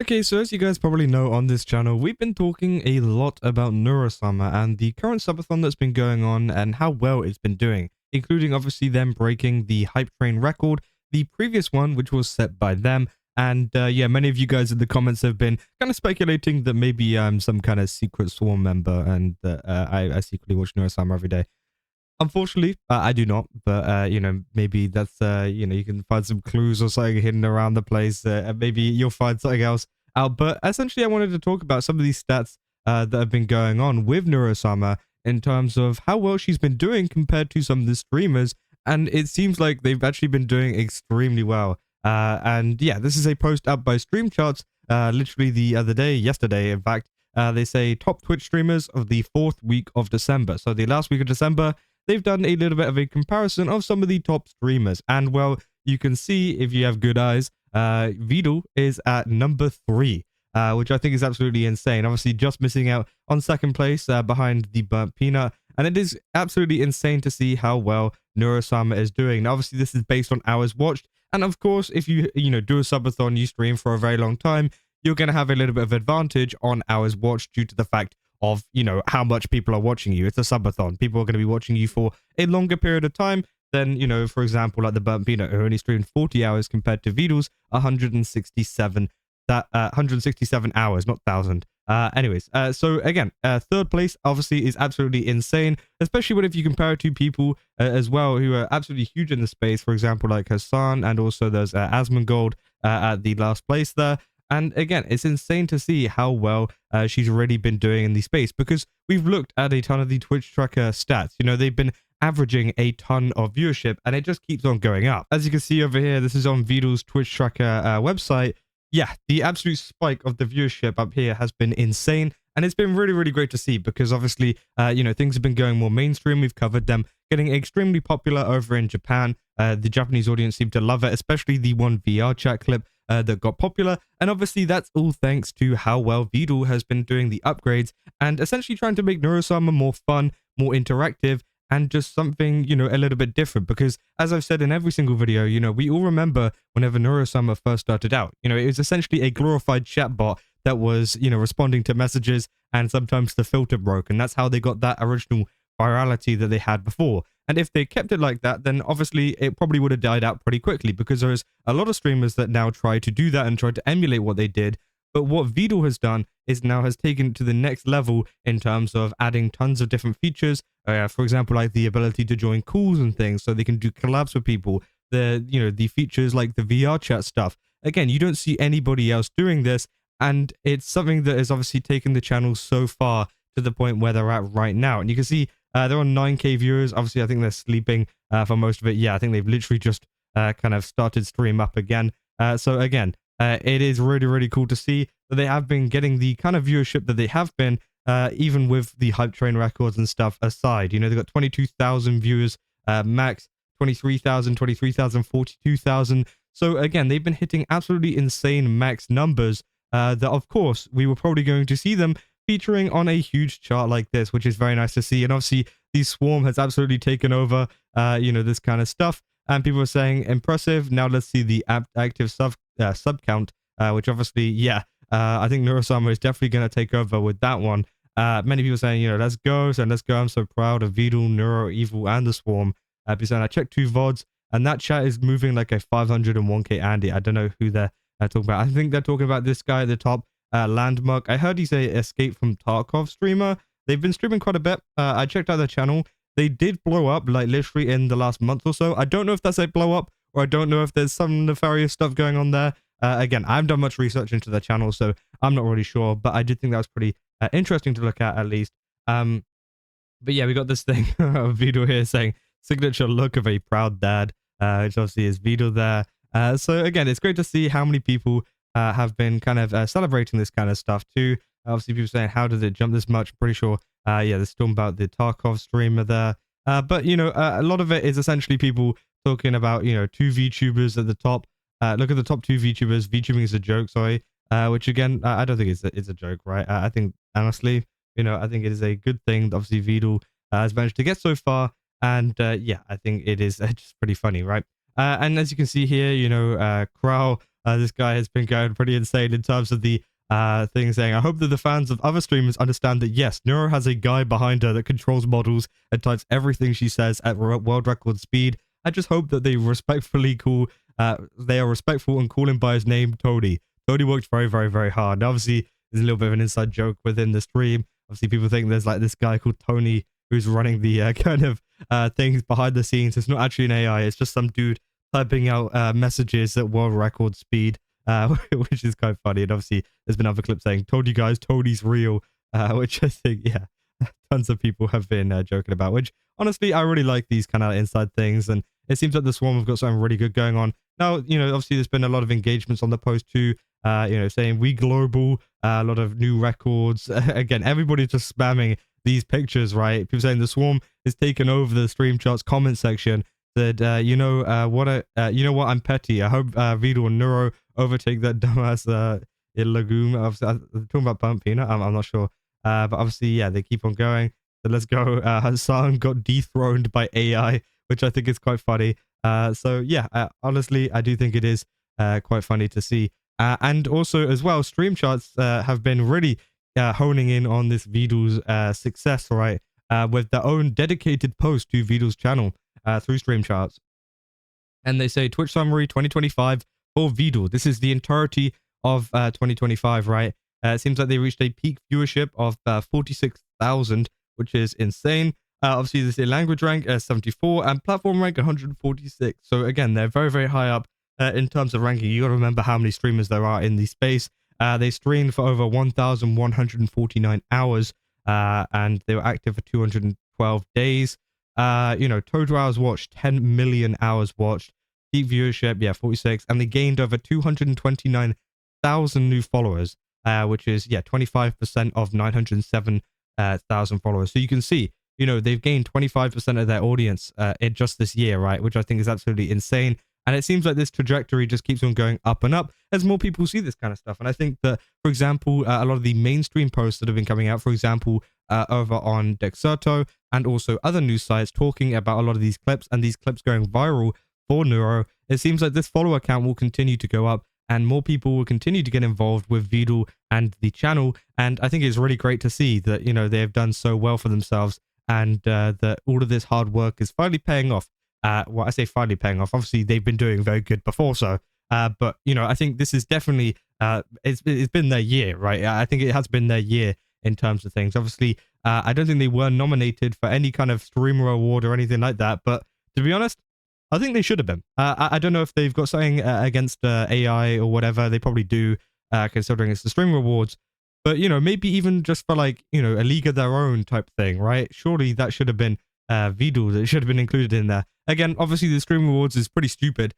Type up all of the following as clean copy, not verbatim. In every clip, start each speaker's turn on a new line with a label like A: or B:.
A: Okay, so as you guys probably know on this channel, we've been talking a lot about Neuro Sama and the current subathon that's been going on and how well it's been doing, including obviously them breaking the hype train record, the previous one which was set by them. And yeah, many of you guys in the comments have been kind of speculating that maybe I'm some kind of secret swarm member and that I secretly watch Neuro Sama every day. Unfortunately, I do not, but maybe that's you can find some clues or something hidden around the place, and maybe you'll find something else out. But essentially, I wanted to talk about some of these stats that have been going on with Neurosama in terms of how well she's been doing compared to some of the streamers, and it seems like they've actually been doing extremely well. And yeah, this is a post up by StreamsCharts, literally the other day, yesterday, in fact. They say top Twitch streamers of the 4th week of December. So the last week of December, they've done a little bit of a comparison of some of the top streamers. And well, you can see if you have good eyes, Vedal is at number 3, which I think is absolutely insane. Obviously, just missing out on 2nd place behind the Burnt Peanut. And it is absolutely insane to see how well Neurosama is doing. Now, obviously, this is based on hours watched. And of course, if you do a subathon, you stream for a very long time, you're going to have a little bit of advantage on hours watched due to the fact of, how much people are watching you. It's a subathon. People are going to be watching you for a longer period of time than, for example, like the Burnt Peanut, who only streamed 40 hours compared to Vedal's 167 hours, not 1,000. Anyways, so again, 3rd place obviously is absolutely insane, especially if you compare it to people as well who are absolutely huge in the space. For example, like Hassan, and also there's Asmongold at the last place there. And again, it's insane to see how well she's already been doing in the space, because we've looked at a ton of the Twitch tracker stats. They've been averaging a ton of viewership, and it just keeps on going up. As you can see over here, this is on Vedal's Twitch tracker website. Yeah, the absolute spike of the viewership up here has been insane, and it's been really, really great to see, because obviously, things have been going more mainstream. We've covered them getting extremely popular over in Japan. The Japanese audience seem to love it, especially the one VR chat clip that got popular. And obviously, that's all thanks to how well Vedal has been doing the upgrades and essentially trying to make Neurosama more fun, more interactive, and just something, a little bit different. Because as I've said in every single video, we all remember whenever Neurosama first started out, it was essentially a glorified chatbot that was, responding to messages, and sometimes the filter broke. And that's how they got that original virality that they had before. And if they kept it like that, then obviously it probably would have died out pretty quickly, because there's a lot of streamers that now try to do that and try to emulate what they did. But what Vedal has done is now has taken it to the next level in terms of adding tons of different features. For example, like the ability to join calls and things, so they can do collabs with people. The features like the VR chat stuff. Again, you don't see anybody else doing this, and it's something that has obviously taken the channel so far to the point where they're at right now. And you can see they're on 9K viewers. Obviously, I think they're sleeping for most of it. Yeah, I think they've literally just kind of started stream up again. So again, it is really, really cool to see that they have been getting the kind of viewership that they have been, even with the hype train records and stuff aside. They've got 22,000 viewers max, 23,000, 23,000, 42,000. So again, they've been hitting absolutely insane max numbers that, of course, we were probably going to see them featuring on a huge chart like this, which is very nice to see. And obviously, the swarm has absolutely taken over, this kind of stuff. And people are saying, impressive. Now let's see the active sub count, which obviously, yeah, I think Neurosama is definitely going to take over with that one. Many people saying, let's go. So let's go. I'm so proud of Vedal, Neuro, Evil, and the swarm. People saying, I checked 2 VODs, and that chat is moving like a 501k Andy. I don't know who they're talking about. I think they're talking about this guy at the top. Landmark. I heard he's a Escape from Tarkov streamer. They've been streaming quite a bit. I checked out their channel. They did blow up like literally in the last month or so. I don't know if that's a blow up, or I don't know if there's some nefarious stuff going on there. Again, I haven't done much research into their channel, so I'm not really sure, but I did think that was pretty interesting to look at least. But yeah, we got this thing of Vedal here saying signature look of a proud dad, which obviously is Vedal there. So again, it's great to see how many people have been kind of celebrating this kind of stuff too. Obviously, people saying, how did it jump this much? I'm pretty sure, yeah, they're talking about the Tarkov streamer there. But, a lot of it is essentially people talking about, 2 VTubers at the top. Look at the top 2 VTubers. VTubing is a joke, sorry. Which, again, I don't think it's a joke, right? I think, honestly, I think it is a good thing that obviously Vedal has managed to get so far. And, yeah, I think it is just pretty funny, right? And as you can see here, Crow This guy has been going pretty insane in terms of the thing saying, I hope that the fans of other streamers understand that yes, Neuro has a guy behind her that controls models and types everything she says at world record speed. I just hope that they respectfully call, they are respectful and call him by his name, Tony. Tony worked very, very, very hard. Now, obviously, there's a little bit of an inside joke within the stream. Obviously, people think there's like this guy called Tony who's running the kind of things behind the scenes. It's not actually an AI. It's just some dude typing out messages at world record speed, which is kind of funny. And obviously, there's been other clips saying, told you guys, Tony's real, which I think, yeah, tons of people have been joking about, which honestly, I really like these kind of inside things. And it seems like the Swarm have got something really good going on. Now, obviously, there's been a lot of engagements on the post too, saying we global, a lot of new records. Again, everybody's just spamming these pictures, right? People saying the Swarm is taking over the StreamsCharts comment section. Said, you know what, I'm petty. I hope Vedal and Neuro overtake that dumbass Legume. I'm talking about Bump Peanut. I'm not sure. But obviously, yeah, they keep on going. So let's go. Hassan got dethroned by AI, which I think is quite funny. So yeah, honestly, I do think it is quite funny to see. And also as well, StreamsCharts have been really honing in on this Vedal's success, right? With their own dedicated post to Vedal's channel through StreamsCharts. And they say Twitch summary 2025 for Vedal. This is the entirety of 2025, right? It seems like they reached a peak viewership of 46,000, which is insane. Obviously, this is language rank 74 and platform rank 146. So again, they're very, very high up in terms of ranking. You got to remember how many streamers there are in the space. They streamed for over 1,149 hours, and they were active for 212 days. Total hours watched, 10 million hours watched. Peak viewership, yeah, 46. And they gained over 229,000 new followers, which is, 25% of 907,000 followers. So you can see, they've gained 25% of their audience in just this year, right? Which I think is absolutely insane. And it seems like this trajectory just keeps on going up and up as more people see this kind of stuff. And I think that, for example, a lot of the mainstream posts that have been coming out, for example, over on Dexerto and also other news sites talking about a lot of these clips and these clips going viral for Neuro, it seems like this follower count will continue to go up and more people will continue to get involved with Vedal and the channel. And I think it's really great to see that, they have done so well for themselves and that all of this hard work is finally paying off. Well, I say finally paying off. Obviously, they've been doing very good before, so. But, I think this is definitely, it's been their year, right? I think it has been their year in terms of things. Obviously, I don't think they were nominated for any kind of streamer award or anything like that. But to be honest, I think they should have been. I don't know if they've got something against AI or whatever. They probably do, considering it's the streamer awards. But, maybe even just for like, a league of their own type thing, right? Surely that should have been Vedal. It should have been included in there. Again, obviously the stream awards is pretty stupid.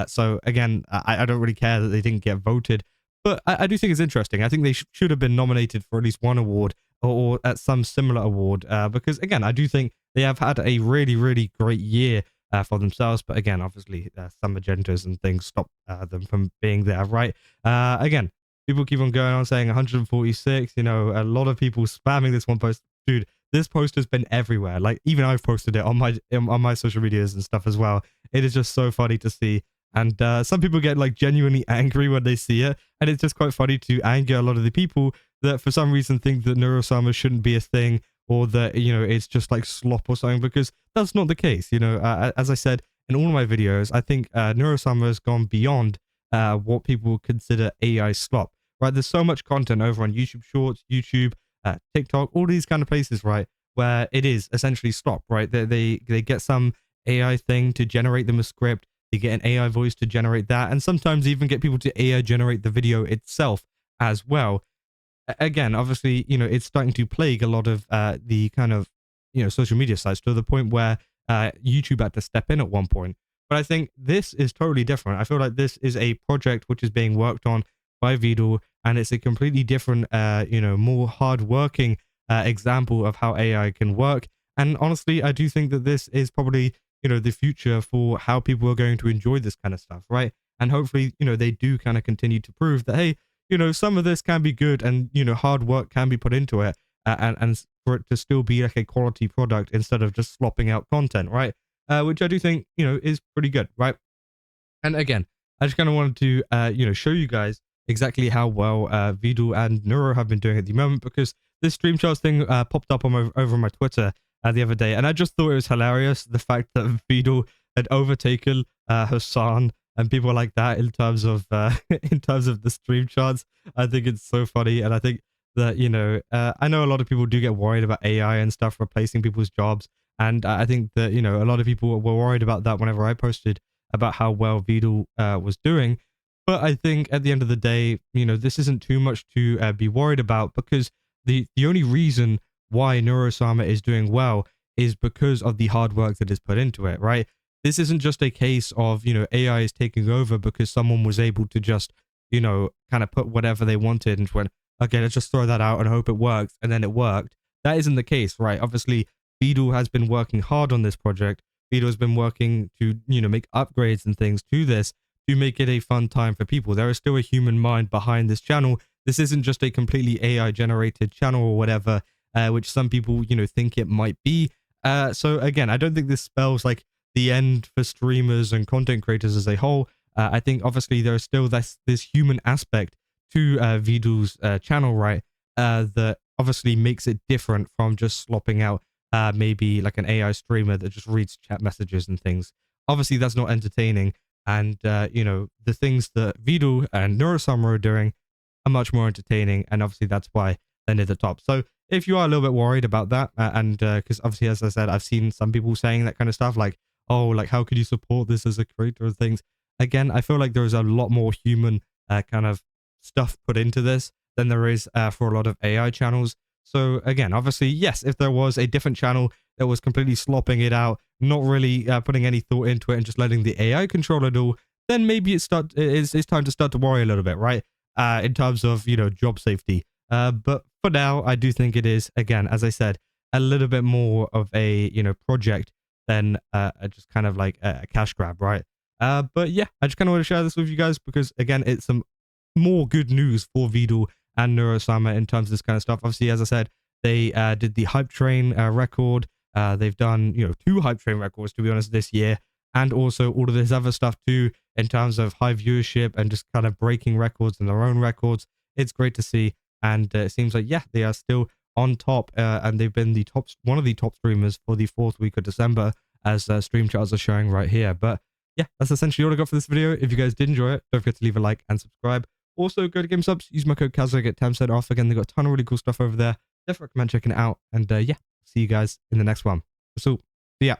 A: So again, I don't really care that they didn't get voted. But I do think it's interesting. I think they should have been nominated for at least one award or at some similar award. Because again, I do think they have had a really, really great year for themselves. But again, obviously some agendas and things stop them from being there, right? Again, people keep on going on saying 146, a lot of people spamming this one post. Dude, this post has been everywhere. Like even I've posted it on my social medias and stuff as well. It is just so funny to see. And some people get like genuinely angry when they see it. And it's just quite funny to anger a lot of the people that for some reason think that neurosama shouldn't be a thing or that, it's just like slop or something, because that's not the case. As I said in all my videos, I think neurosama has gone beyond what people would consider AI slop, right? There's so much content over on YouTube Shorts, YouTube, TikTok, all these kind of places, right, where it is essentially slop, right? They get some AI thing to generate them a script. They get an AI voice to generate that, and sometimes even get people to AI generate the video itself as well. Again, obviously, it's starting to plague a lot of the kind of, social media sites to the point where YouTube had to step in at one point. But I think this is totally different. I feel like this is a project which is being worked on by Vedal, and it's a completely different, more hard-working example of how AI can work. And honestly, I do think that this is probably, the future for how people are going to enjoy this kind of stuff, right? And hopefully, they do kind of continue to prove that, hey, some of this can be good and, hard work can be put into it and for it to still be like a quality product instead of just slopping out content, right? Which I do think, is pretty good, right? And again, I just kind of wanted to, show you guys exactly how well Vedal and Neuro have been doing at the moment, because this StreamsCharts thing popped up on over my Twitter the other day, and I just thought it was hilarious, the fact that Vedal had overtaken Hassan and people like that in terms of in terms of the StreamsCharts. I think it's so funny, and I think that I know a lot of people do get worried about AI and stuff replacing people's jobs, and I think that a lot of people were worried about that whenever I posted about how well Vedal was doing. But I think at the end of the day, this isn't too much to be worried about, because the only reason why neurosama is doing well is because of the hard work that is put into it, right? This isn't just a case of AI is taking over because someone was able to just kind of put whatever they wanted and went, okay, let's just throw that out and hope it works, and then it worked. That isn't the case, right? Obviously, Vedal has been working hard on this project. Vedal has been working to make upgrades and things to this to make it a fun time for people. There is still a human mind behind this channel. This isn't just a completely AI generated channel or whatever, which some people think it might be. So again, I don't think this spells like the end for streamers and content creators as a whole. I think obviously there's still this human aspect to Vedal's channel, right? That obviously makes it different from just slopping out maybe like an AI streamer that just reads chat messages and things. Obviously that's not entertaining, and the things that Vedal and Neurosama are doing are much more entertaining, and obviously that's why they're near the top. So if you are a little bit worried about that, and because obviously, as I said, I've seen some people saying that kind of stuff, like, oh, like, how could you support this as a creator of things? Again, I feel like there's a lot more human kind of stuff put into this than there is for a lot of AI channels. So again, obviously, yes, if there was a different channel that was completely slopping it out, not really putting any thought into it and just letting the AI control it all, then maybe it's time to start to worry a little bit, right? In terms of, job safety. But for now, I do think it is, again, as I said, a little bit more of a, project than just kind of like a cash grab, right? But yeah, I just kind of want to share this with you guys because, again, it's some more good news for Vedal and Neurosama in terms of this kind of stuff. Obviously, as I said, they did the Hype Train record. They've done, 2 Hype Train records, to be honest, this year. And also all of this other stuff too, in terms of high viewership and just kind of breaking records and their own records. It's great to see. And it seems like, yeah, they are still on top. And they've been one of the top streamers for the 4th week of December, as StreamsCharts are showing right here. But yeah, that's essentially all I got for this video. If you guys did enjoy it, don't forget to leave a like and subscribe. Also, go to GameSubs, use my code Kazza, get 10% off. Again, they've got a ton of really cool stuff over there. Definitely recommend checking it out. And yeah, see you guys in the next one. So, see ya.